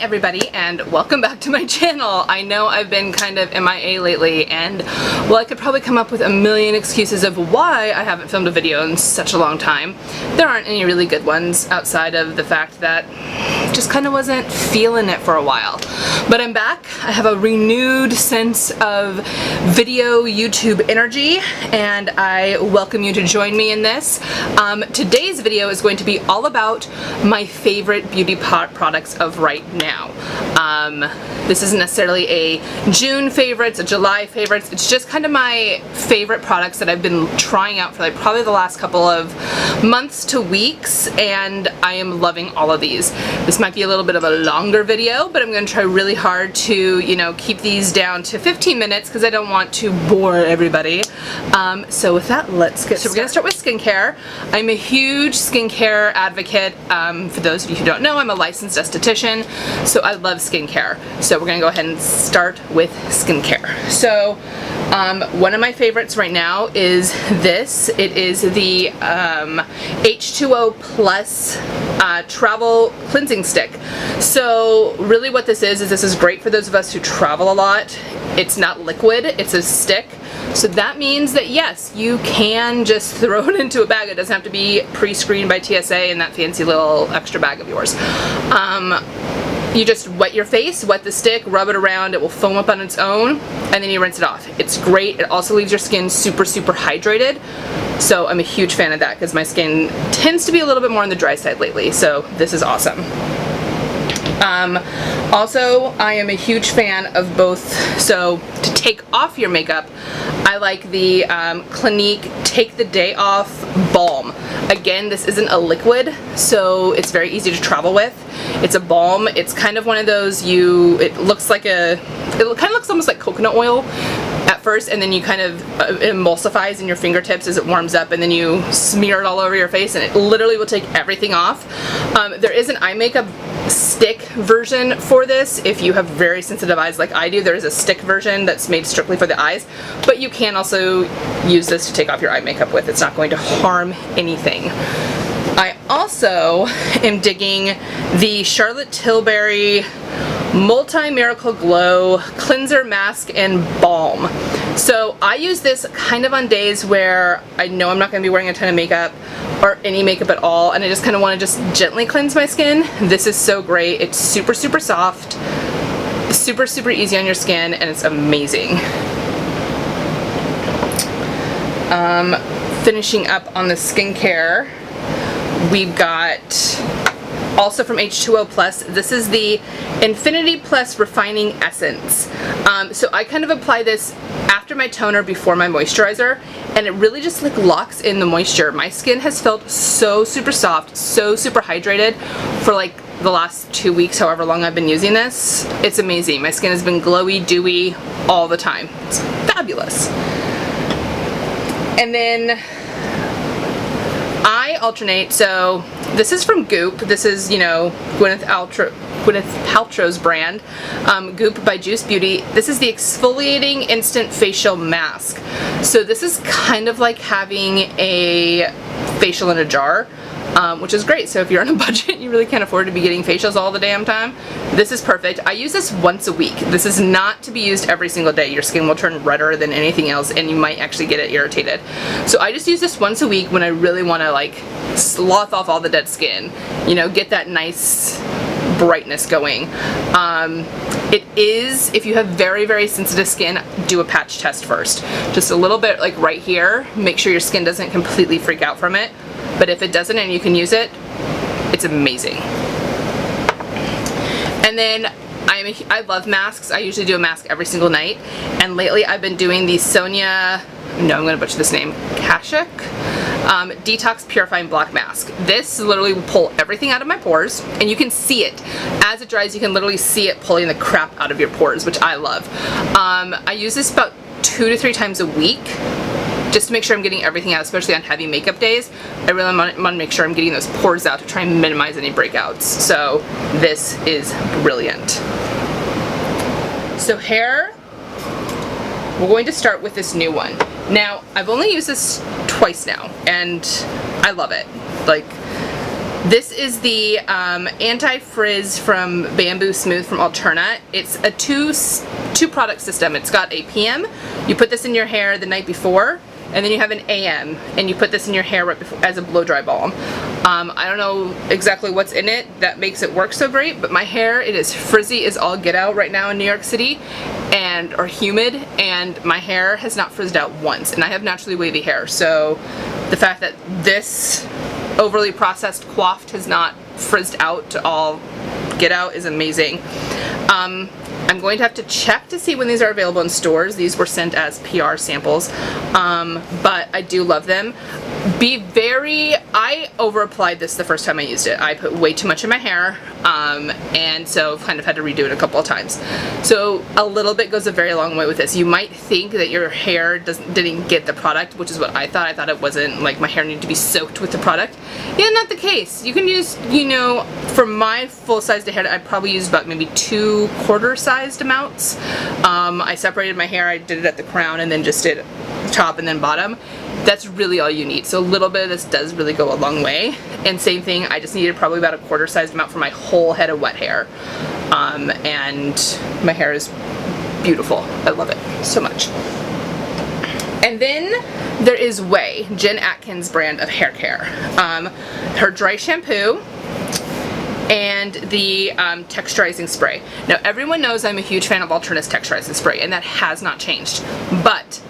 everybody, and welcome back to my channel. I know I've been kind of MIA lately, and well, I could probably come up with a million excuses of why I haven't filmed a video in such a long time. There aren't any really good ones outside of the fact that just kind of wasn't feeling it for a while. But I'm back. I have a renewed sense of video YouTube energy, and I welcome you to join me in this. Today's video is going to be all about my favorite beauty products of right now. This isn't necessarily a June favorites, a July favorites. It's just kind of my favorite products that I've been trying out for like probably the last couple of months to weeks, and I am loving all of these. This might be a little bit of a longer video, but I'm going to try really hard to, you know, keep these down to 15 minutes because I don't want to bore everybody. So with that, let's get started. So we're going to start with skincare. I'm a huge skincare advocate. For those of you who don't know, I'm a licensed esthetician, so I love skincare. So we're going to go ahead and start with skincare. So one of my favorites right now is this. It is the H20 Plus Travel Cleansing Stick. So really what this is great for those of us who travel a lot. It's not liquid, it's a stick. So that means that yes, you can just throw it into a bag. It doesn't have to be pre-screened by TSA in that fancy little extra bag of yours. You just wet your face, wet the stick, rub it around, it will foam up on its own, and then you rinse it off. It's great. It also leaves your skin super hydrated. So I'm a huge fan of that because my skin tends to be a little bit more on the dry side lately. So this is awesome. Also, I am a huge fan of both. So to take off your makeup, I like the Clinique Take the Day Off Balm. Again, this isn't a liquid, so it's very easy to travel with. It's a balm. It's kind of one of those it looks like it kind of looks almost like coconut oil at first, and then you kind of emulsifies in your fingertips as it warms up, and then you smear it all over your face, and it literally will take everything off. There is an eye makeup stick version for this. If you have very sensitive eyes like I do, there is a stick version that's made strictly for the eyes, but you can also use this to take off your eye makeup with. It's not going to harm anything. I also am digging the Charlotte Tilbury Multi-Miracle Glow Cleanser Mask and Balm. So I use this kind of on days where I know I'm not going to be wearing a ton of makeup or any makeup at all, and I just kind of want to just gently cleanse my skin. This is so great. It's super soft, super easy on your skin, and it's amazing. Finishing up on the skincare, we've got also from H20 Plus, this is the Infinity Plus Refining Essence. So I kind of apply this after my toner, before my moisturizer, and it really just like locks in the moisture. My skin has felt so super soft, so super hydrated for like the last 2 weeks, however long I've been using this. It's amazing. My skin has been glowy, dewy all the time. It's fabulous. And then I alternate, so this is from Goop. This is, you know, Gwyneth Paltrow's brand, Goop by Juice Beauty. This is the Exfoliating Instant Facial Mask. So this is kind of like having a facial in a jar, which is great. So if you're on a budget, you really can't afford to be getting facials all the damn time, this is perfect. I use this once a week. This is not to be used every single day. Your skin will turn redder than anything else, and you might actually get it irritated. So I just use this once a week when I really want to like slough off all the dead skin, you know, get that nice brightness going. It is, if you have very sensitive skin, do a patch test first. Just a little bit like right here. Make sure your skin doesn't completely freak out from it. But if it doesn't and you can use it, it's amazing. And then I love masks. I usually do a mask every single night. And lately I've been doing the Sonia, no, I'm going to butcher this name, Kashuk Detox Purifying Black Mask. This literally will pull everything out of my pores, and you can see it. As it dries, you can literally see it pulling the crap out of your pores, which I love. I use this about 2 to 3 times a week, just to make sure I'm getting everything out, especially on heavy makeup days. I really want to make sure I'm getting those pores out to try and minimize any breakouts. So this is brilliant. So hair, we're going to start with this new one. Now, I've only used this twice now, and I love it. Like, This is the anti-frizz from Bamboo Smooth from Alterna. It's a two product system. It's got a PM. You put this in your hair the night before, and then you have an AM, and you put this in your hair right before as a blow dry balm. I don't know exactly what's in it that makes it work so great, but my hair, it is frizzy as all get out right now in New York City, or humid, and my hair has not frizzed out once, and I have naturally wavy hair, so the fact that this overly processed coiffed has not frizzed out to all get out is amazing. I'm going to have to check to see when these are available in stores. These were sent as PR samples, but I do love them. I over applied this the first time I used it. I put way too much in my hair, and so kind of had to redo it a couple of times. So a little bit goes a very long way with this. You might think that your hair didn't get the product, which is what I thought. I thought it wasn't, like, my hair needed to be soaked with the product. Yeah, not the case. You can use, you know, for my full-sized hair, I probably used about maybe 2 quarter-sized amounts. I separated my hair, I did it at the crown, and then just did top and then bottom. That's really all you need. So a little bit of this does really go a long way. And same thing, I just needed probably about a quarter-sized amount for my whole head of wet hair. And my hair is beautiful. I love it so much. And then there is Way, Jen Atkins' brand of hair care. Her dry shampoo and the texturizing spray. Now everyone knows I'm a huge fan of Alterna's texturizing spray, and that has not changed. But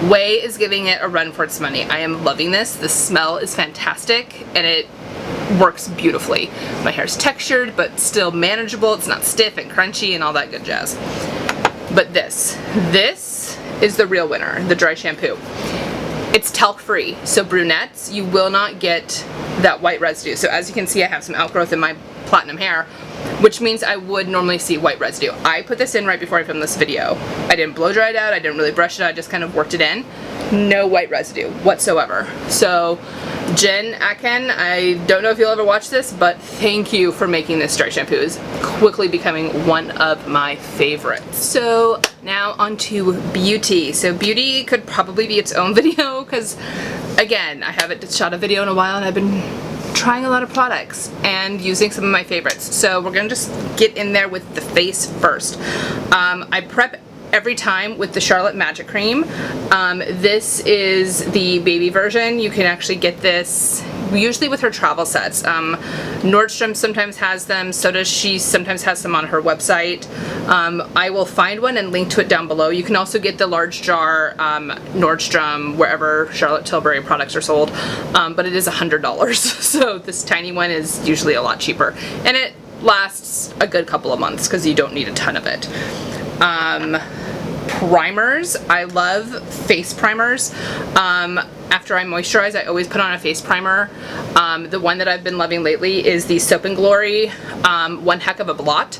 Way is giving it a run for its money. I am loving this. The smell is fantastic, and it works beautifully. My hair's textured, but still manageable. It's not stiff and crunchy and all that good jazz. But this is the real winner, the dry shampoo. It's talc free, so brunettes, you will not get that white residue. So as you can see, I have some outgrowth in my platinum hair, which means I would normally see white residue. I put this in right before I filmed this video. I didn't blow dry it out, I didn't really brush it out, I just kind of worked it in. No white residue whatsoever. So Jen Atkins, I don't know if you'll ever watch this, but thank you for making this dry shampoo. It's quickly becoming one of my favorites. So now onto Beauty. So Beauty could probably be its own video, because again, I haven't shot a video in a while and I've been trying a lot of products and using some of my favorites. So we're gonna just get in there with the face first. I prep every time with the Charlotte Magic Cream. This is the baby version. You can actually get this usually with her travel sets. Nordstrom sometimes has them, so does she sometimes has them on her website. I will find one and link to it down below. You can also get the large jar Nordstrom, wherever Charlotte Tilbury products are sold, but it is $100. So this tiny one is usually a lot cheaper. And it lasts a good couple of months because you don't need a ton of it. Primers. I love face primers. After I moisturize, I always put on a face primer. The one that I've been loving lately is the Soap & Glory One Heck of a Blot.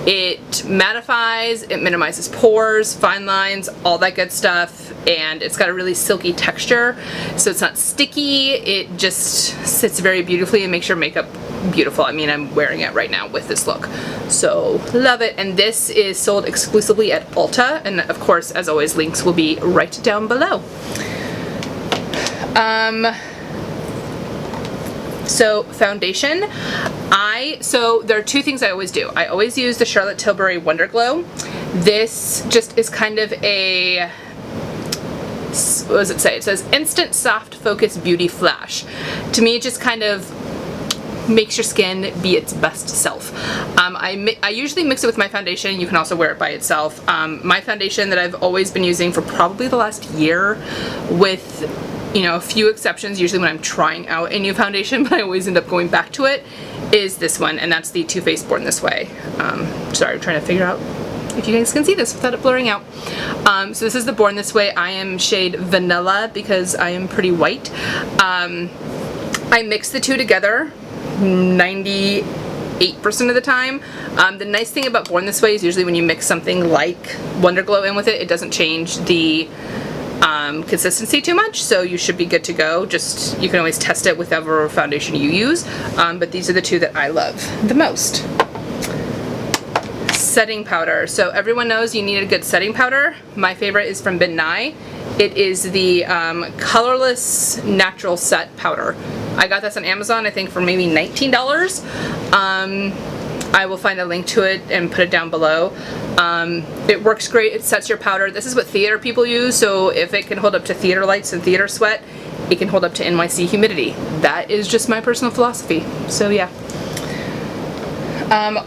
It mattifies, it minimizes pores, fine lines, all that good stuff, and it's got a really silky texture, so it's not sticky. It just sits very beautifully and makes your makeup beautiful. I mean, I'm wearing it right now with this look, so love it. And this is sold exclusively at Ulta, and of course, as always, links will be right down below. So foundation, so there are two things I always do. I always use the Charlotte Tilbury Wonder Glow. This just is kind of a, what does it say? It says Instant Soft Focus Beauty Flash. To me, it just kind of makes your skin be its best self. I usually mix it with my foundation. You can also wear it by itself. My foundation that I've always been using for probably the last year, with, you know, a few exceptions, usually when I'm trying out a new foundation, but I always end up going back to it, is this one, and that's the Too Faced Born This Way. Sorry, I'm trying to figure out if you guys can see this without it blurring out. So this is the Born This Way. I am shade Vanilla because I am pretty white. I mix the two together 98% of the time. The nice thing about Born This Way is usually when you mix something like Wonder Glow in with it, it doesn't change the consistency too much, so you should be good to go. Just, you can always test it with whatever foundation you use, but these are the two that I love the most. Setting powder. So everyone knows you need a good setting powder. My favorite is from Ben Nye. It is the Colorless Natural Set Powder. I got this on Amazon, I think for maybe $19. I will find a link to it and put it down below. It works great. It sets your powder. This is what theater people use, so if it can hold up to theater lights and theater sweat, it can hold up to NYC humidity. That is just my personal philosophy. So yeah.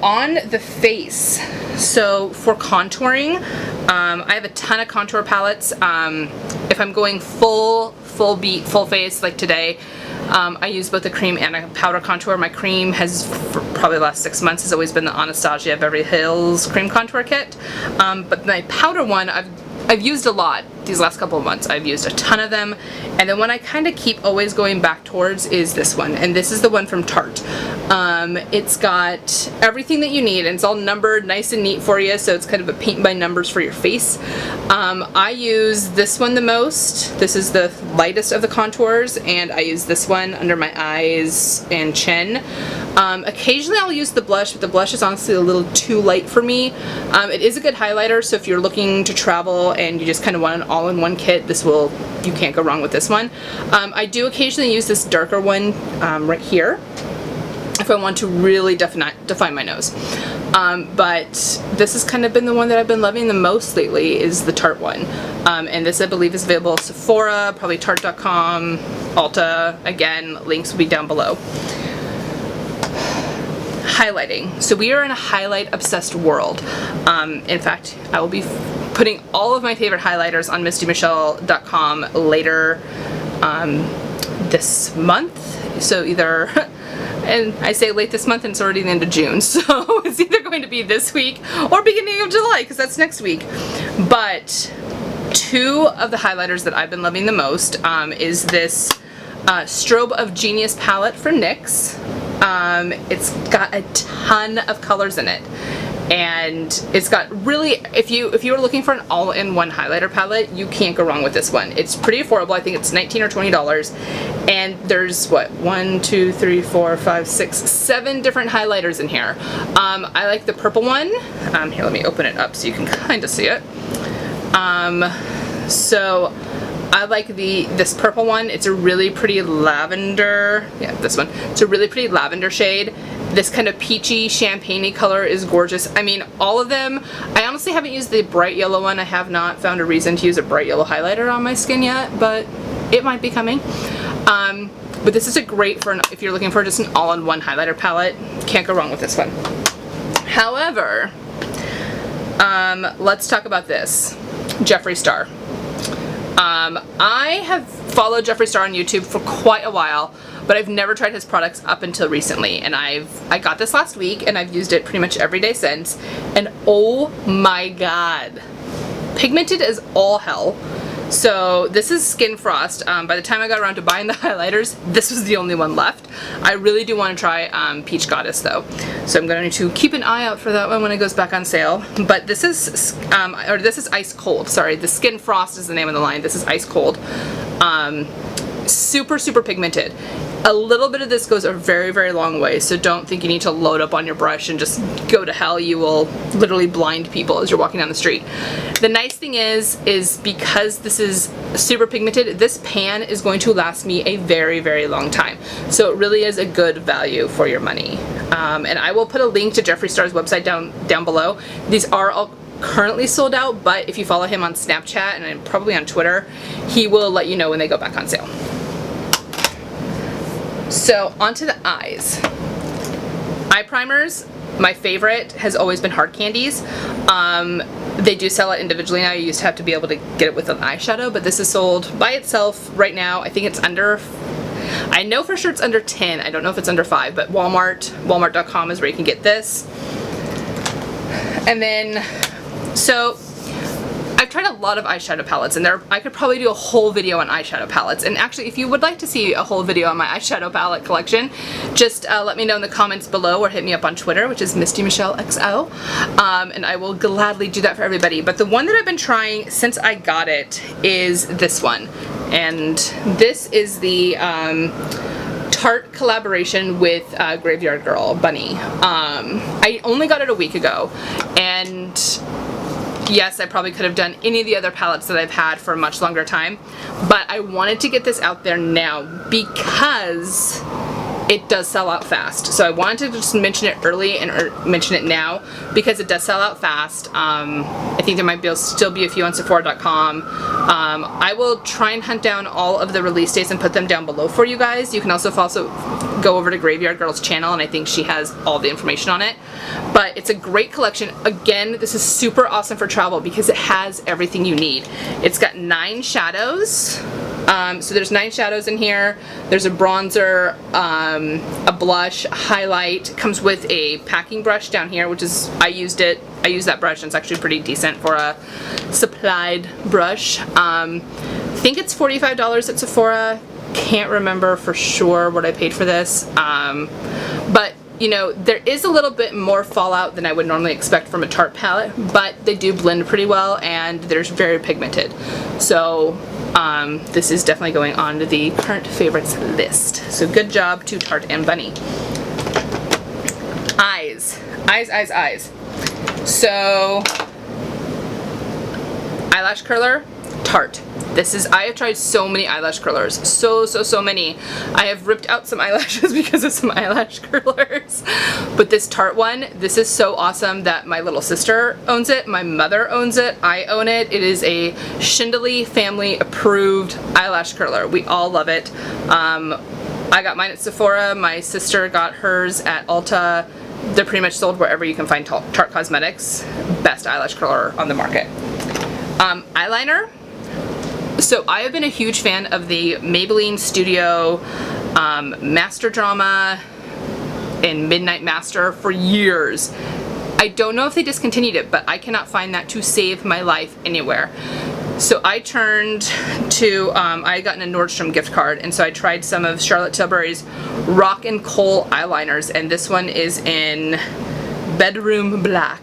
On the face, so for contouring, I have a ton of contour palettes. If I'm going full beat, full face like today, I use both a cream and a powder contour. My cream has, for probably the last 6 months, has always been the Anastasia Beverly Hills Cream Contour Kit. But my powder one, I've used a lot these last couple of months. I've used a ton of them, and the one I kind of keep always going back towards is this one, and this is the one from Tarte. It's got everything that you need, and it's all numbered nice and neat for you, so it's kind of a paint by numbers for your face. I use this one the most. This is the lightest of the contours, and I use this one under my eyes and chin. Occasionally I'll use the blush, but the blush is honestly a little too light for me. It is a good highlighter, so if you're looking to travel and you just kind of want an all-in-one kit, you can't go wrong with this one. I do occasionally use this darker one right here if I want to really define my nose. But this has kind of been the one that I've been loving the most lately, is the Tarte one. And this I believe is available at Sephora, probably Tarte.com, Ulta. Again, links will be down below. Highlighting. So we are in a highlight obsessed world. In fact, I will be putting all of my favorite highlighters on mistimichelle.com later this month. So either, and I say late this month and it's already the end of June, so it's either going to be this week or beginning of July, because that's next week. But two of the highlighters that I've been loving the most is this Strobe of Genius palette from NYX. It's got a ton of colors in it, and it's got really, if you were looking for an all-in-one highlighter palette, you can't go wrong with this one. It's pretty affordable. I think it's $19 or $20, and there's what, 1, 2, 3, 4, 5, 6, 7 different highlighters in here. I like the purple one. Here, let me open it up so you can kind of see it. So I like this purple one. It's a really pretty lavender, yeah, this one. It's a really pretty lavender shade. This kind of peachy, champagne-y color is gorgeous. I mean, all of them. I honestly haven't used the bright yellow one. I have not found a reason to use a bright yellow highlighter on my skin yet, but it might be coming. But this is a great for if you're looking for just an all-in-one highlighter palette. Can't go wrong with this one. However, let's talk about this. Jeffree Star. I have followed Jeffree Star on YouTube for quite a while, but I've never tried his products up until recently, and I got this last week and I've used it pretty much every day since, and oh my god, pigmented as all hell. So this is Skin Frost. By the time I got around to buying the highlighters, this was the only one left. I really do want to try Peach Goddess though, so I'm going to keep an eye out for that one when it goes back on sale. But this is Ice Cold. Sorry, the Skin Frost is the name of the line. This is Ice Cold. Super pigmented. A little bit of this goes a very long way, so don't think you need to load up on your brush and just go to hell. You will literally blind people as you're walking down the street. The nice thing is because this is super pigmented, this pan is going to last me a very long time. So it really is a good value for your money. And I will put a link to Jeffree Star's website down below. These are all currently sold out, but if you follow him on Snapchat and probably on Twitter, he will let you know when they go back on sale. So onto the eyes. Eye primers, my favorite has always been Hard Candies. They do sell it individually now. You used to have to be able to get it with an eyeshadow, but this is sold by itself right now. I think it's under, I know for sure it's under 10. I don't know if it's under 5, but Walmart.com is where you can get this. And then, so I've tried a lot of eyeshadow palettes, and I could probably do a whole video on eyeshadow palettes. And actually, if you would like to see a whole video on my eyeshadow palette collection, just let me know in the comments below or hit me up on Twitter, which is mistimichellexo, and I will gladly do that for everybody. But the one that I've been trying since I got it is this one, and this is the Tarte collaboration with Graveyard Girl Bunny. I only got it a week ago, and Yes, I probably could have done any of the other palettes that I've had for a much longer time, but I wanted to get this out there now because it does sell out fast. So I wanted to just mention it early and mention it now because it does sell out fast. I think there might still be a few on Sephora.com. I will try and hunt down all of the release dates and put them down below for you guys. You can also go over to Graveyard Girl's channel, and I think she has all the information on it. But it's a great collection. Again, this is super awesome for travel because it has everything you need. It's got 9 shadows. So there's 9 shadows in here. There's a bronzer, a blush, a highlight. It comes with a packing brush down here, which is, I use that brush, and it's actually pretty decent for a supplied brush. I think it's $45 at Sephora. Can't remember for sure what I paid for this. But you know, there is a little bit more fallout than I would normally expect from a Tarte palette, but they do blend pretty well and they're very pigmented. So this is definitely going on to the current favorites list. So good job to Tarte and Bunny. Eyes. So eyelash curler, Tarte. I have tried so many eyelash curlers, so many. I have ripped out some eyelashes because of some eyelash curlers. But this Tarte one, this is so awesome that my little sister owns it, my mother owns it, I own it. It is a Schindele family approved eyelash curler. We all love it. I got mine at Sephora, my sister got hers at Ulta. They're pretty much sold wherever you can find Tarte Cosmetics. Best eyelash curler on the market. Eyeliner. So I have been a huge fan of the Maybelline Studio Master Drama and Midnight Master for years. I don't know if they discontinued it, but I cannot find that to save my life anywhere. So I turned to, I had gotten a Nordstrom gift card, and so I tried some of Charlotte Tilbury's Rock and Coal eyeliners, and this one is in Bedroom Black.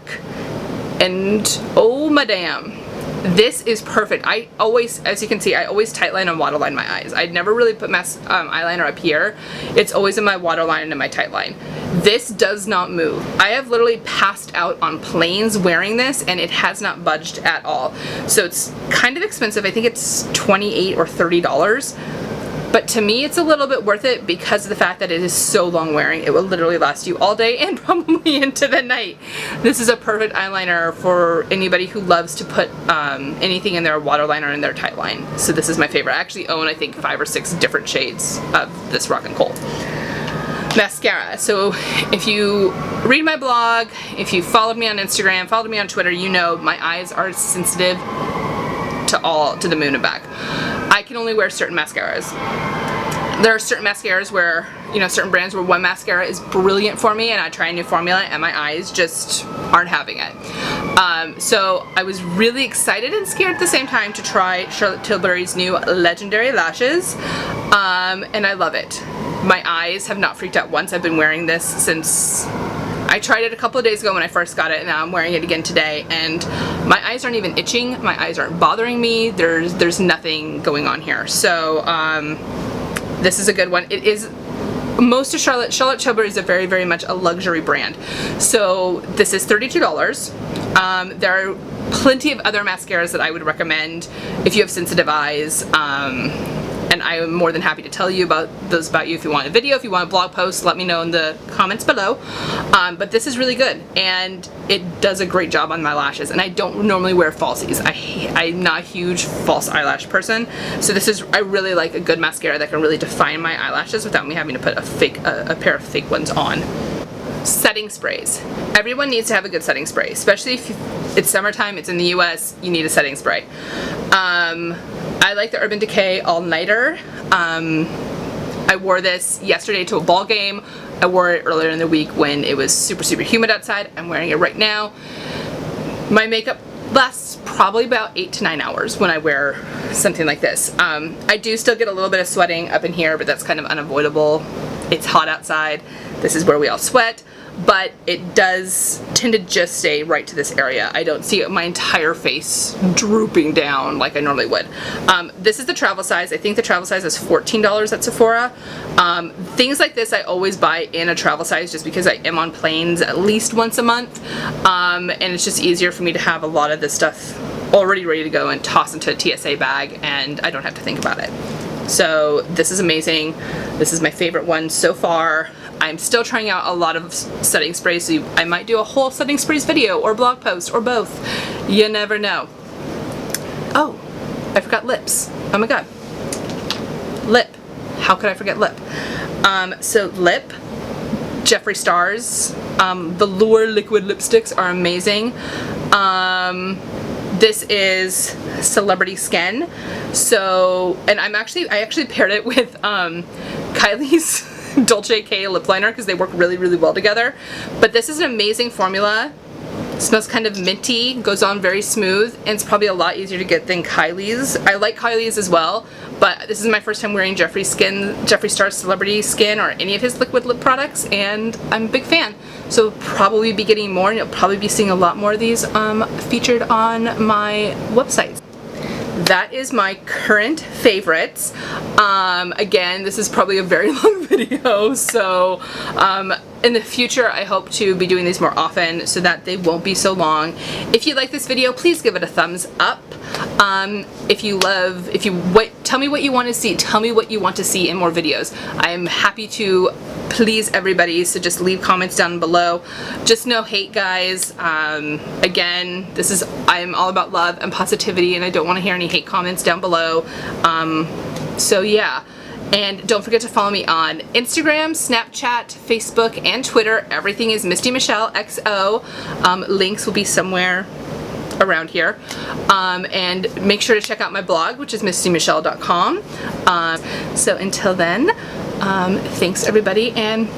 And oh madame. This is perfect. I always, as you can see, I always tightline and waterline my eyes. I'd never really put eyeliner up here. It's always in my waterline and in my tightline. This does not move. I have literally passed out on planes wearing this and it has not budged at all. So it's kind of expensive. I think it's $28 or $30. But to me, it's a little bit worth it because of the fact that it is so long wearing. It will literally last you all day and probably into the night. This is a perfect eyeliner for anybody who loves to put anything in their waterline or in their tight line. So this is my favorite. I actually own, I think, 5 or 6 different shades of this Rock and Coal. Mascara. So if you read my blog, if you followed me on Instagram, followed me on Twitter, you know my eyes are sensitive to the moon and back. I can only wear certain mascaras. There are certain mascaras where, you know, certain brands where one mascara is brilliant for me and I try a new formula and my eyes just aren't having it. So I was really excited and scared at the same time to try Charlotte Tilbury's new Legendary Lashes, and I love it. My eyes have not freaked out once. I've been wearing this since I tried it a couple of days ago when I first got it, and now I'm wearing it again today, and my eyes aren't even itching, my eyes aren't bothering me, there's nothing going on here. So this is a good one. It is, most of Charlotte Tilbury is a very much a luxury brand. So this is $32. There are plenty of other mascaras that I would recommend if you have sensitive eyes. And I am more than happy to tell you about those about you. If you want a video, if you want a blog post, let me know in the comments below. But this is really good, and it does a great job on my lashes. And I don't normally wear falsies. I'm not a huge false eyelash person. So this is, I really like a good mascara that can really define my eyelashes without me having to put a pair of fake ones on. Setting sprays. Everyone needs to have a good setting spray, especially if it's summertime, it's in the US, you need a setting spray. I like the Urban Decay All Nighter. I wore this yesterday to a ball game. I wore it earlier in the week when it was super humid outside. I'm wearing it right now. My makeup lasts probably about 8 to 9 hours when I wear something like this. I do still get a little bit of sweating up in here, but that's kind of unavoidable. It's hot outside. This is where we all sweat. But it does tend to just stay right to this area. I don't see my entire face drooping down like I normally would. This is the travel size. I think the travel size is $14 at Sephora. Things like this I always buy in a travel size just because I am on planes at least once a month, and it's just easier for me to have a lot of this stuff already ready to go and toss into a TSA bag, and I don't have to think about it. So this is amazing. This is my favorite one so far. I'm still trying out a lot of setting sprays, so I might do a whole setting sprays video or blog post or both. You never know. Oh, I forgot lips. Oh my god. Lip. How could I forget lip? So lip, Jeffree Star's Velour liquid lipsticks are amazing. This is Celebrity Skin. So, and I actually paired it with Kylie's Dolce K lip liner because they work really, really well together. But this is an amazing formula. It smells kind of minty, goes on very smooth, and it's probably a lot easier to get than Kylie's. I like Kylie's as well, but this is my first time wearing Jeffree Star's Celebrity Skin or any of his liquid lip products, and I'm a big fan. So probably be getting more, and you'll probably be seeing a lot more of these featured on my website. That is my current favorites. Again, this is probably a very long video, so in the future I hope to be doing these more often so that they won't be so long. If you like this video, please give it a thumbs up. Tell me what you want to see. Tell me what you want to see in more videos. I am happy to please everybody, so just leave comments down below. Just no hate, guys. Again, I am all about love and positivity, and I don't want to hear any hate comments down below. So yeah. And don't forget to follow me on Instagram, Snapchat, Facebook, and Twitter. Everything is mistimichellexo. Links will be somewhere around here. And make sure to check out my blog, which is mistimichelle.com. So until then, thanks everybody, and